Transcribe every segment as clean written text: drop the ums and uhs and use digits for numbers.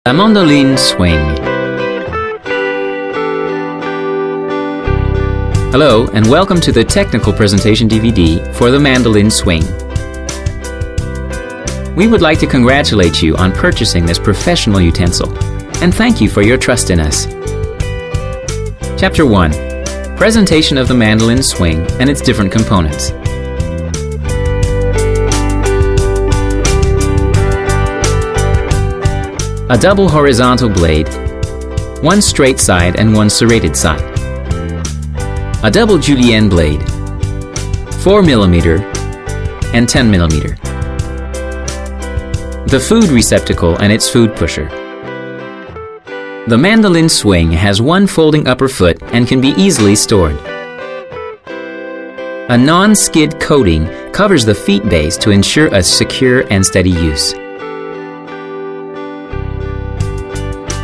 La Mandolina Swing. Hello and welcome to the technical presentation DVD for the Mandolina Swing. We would like to congratulate you on purchasing this professional utensil and thank you for your trust in us. Chapter 1. Presentation of the Mandolina Swing and its different components. A double horizontal blade, one straight side and one serrated side. A double julienne blade, 4mm and 10mm. The food receptacle and its food pusher. The Mandolina Swing has one folding upper foot and can be easily stored. A non-skid coating covers the feet base to ensure a secure and steady use.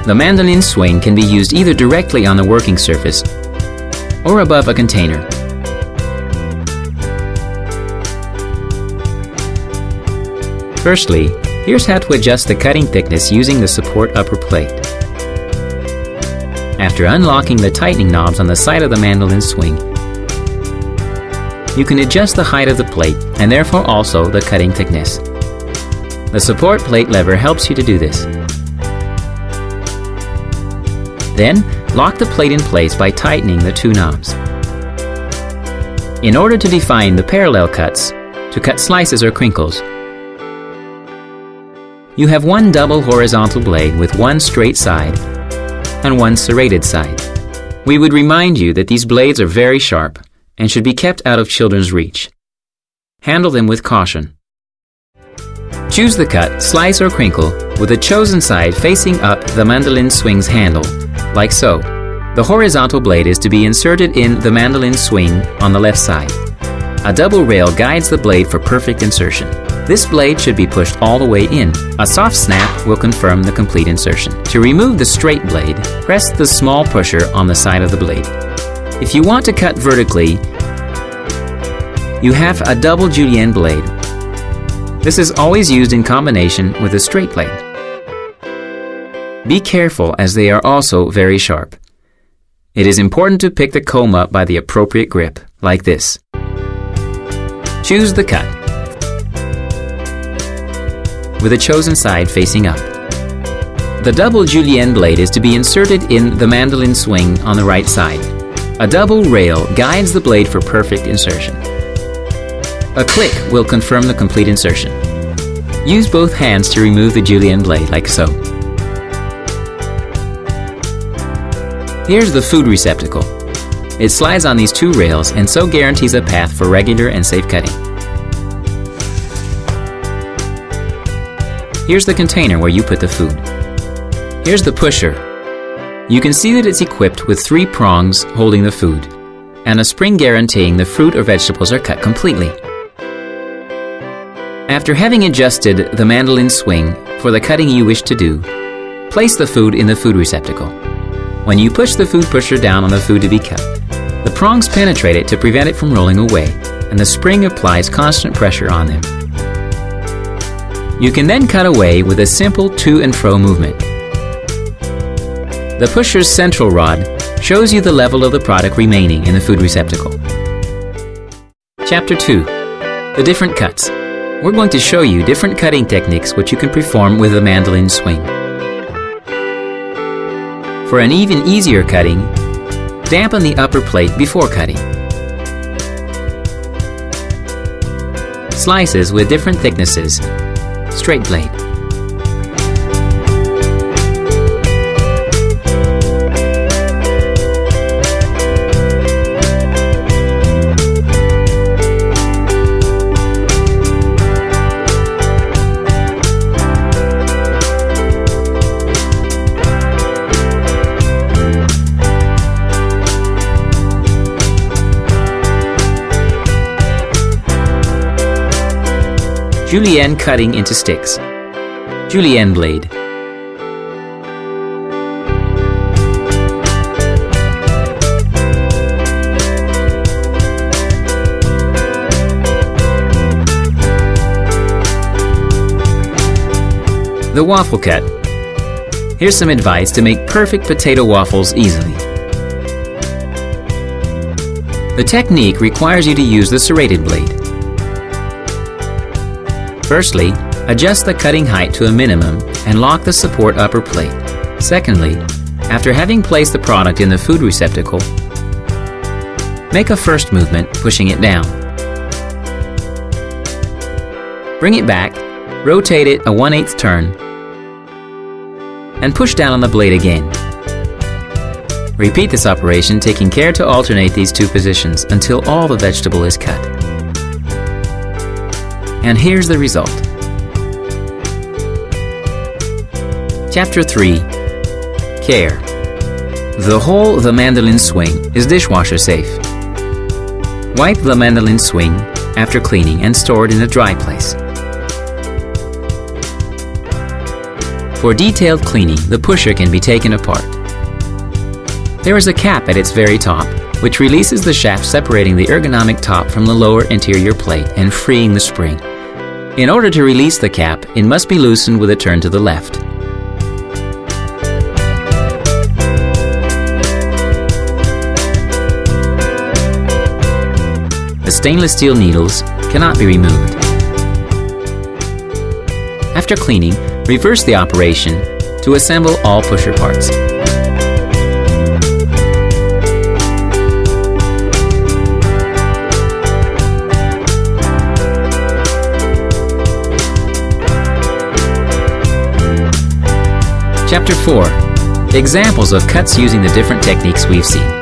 The Mandolina Swing can be used either directly on the working surface or above a container. Firstly, here's how to adjust the cutting thickness using the support upper plate. After unlocking the tightening knobs on the side of the Mandolina Swing, you can adjust the height of the plate and therefore also the cutting thickness. The support plate lever helps you to do this. Then, lock the plate in place by tightening the two knobs. In order to define the parallel cuts, to cut slices or crinkles, you have one double horizontal blade with one straight side and one serrated side. We would remind you that these blades are very sharp and should be kept out of children's reach. Handle them with caution. Choose the cut, slice or crinkle with the chosen side facing up the Mandolina Swing's handle, like so. The horizontal blade is to be inserted in the Mandolina Swing on the left side. A double rail guides the blade for perfect insertion. This blade should be pushed all the way in. A soft snap will confirm the complete insertion. To remove the straight blade, press the small pusher on the side of the blade. If you want to cut vertically, you have a double julienne blade. This is always used in combination with a straight blade. Be careful as they are also very sharp. It is important to pick the comb up by the appropriate grip, like this. Choose the cut, with the chosen side facing up. The double julienne blade is to be inserted in the Mandolina Swing on the right side. A double rail guides the blade for perfect insertion. A click will confirm the complete insertion. Use both hands to remove the julienne blade, like so. Here's the food receptacle. It slides on these two rails and so guarantees a path for regular and safe cutting. Here's the container where you put the food. Here's the pusher. You can see that it's equipped with 3 prongs holding the food and a spring guaranteeing the fruit or vegetables are cut completely. After having adjusted the Mandolina Swing for the cutting you wish to do, place the food in the food receptacle. When you push the food pusher down on the food to be cut, the prongs penetrate it to prevent it from rolling away, and the spring applies constant pressure on them. You can then cut away with a simple to and fro movement. The pusher's central rod shows you the level of the product remaining in the food receptacle. Chapter 2. The different cuts. We're going to show you different cutting techniques which you can perform with the Mandolina Swing. For an even easier cutting, dampen the upper plate before cutting. Slices with different thicknesses, straight blade. Julienne cutting into sticks. Julienne blade. The waffle cut. Here's some advice to make perfect potato waffles easily. The technique requires you to use the serrated blade. Firstly, adjust the cutting height to a minimum and lock the support upper plate. Secondly, after having placed the product in the food receptacle, make a first movement, pushing it down. Bring it back, rotate it a 1/8 turn, and push down on the blade again. Repeat this operation, taking care to alternate these two positions until all the vegetable is cut. And here's the result. Chapter 3. Care. The whole the mandolin swing is dishwasher safe. Wipe the mandolin swing after cleaning and store it in a dry place. For detailed cleaning, the pusher can be taken apart. There is a cap at its very top, which releases the shaft, separating the ergonomic top from the lower interior plate and freeing the spring. In order to release the cap, it must be loosened with a turn to the left. The stainless steel needles cannot be removed. After cleaning, reverse the operation to assemble all pusher parts. Chapter 4. Examples of cuts using the different techniques we've seen.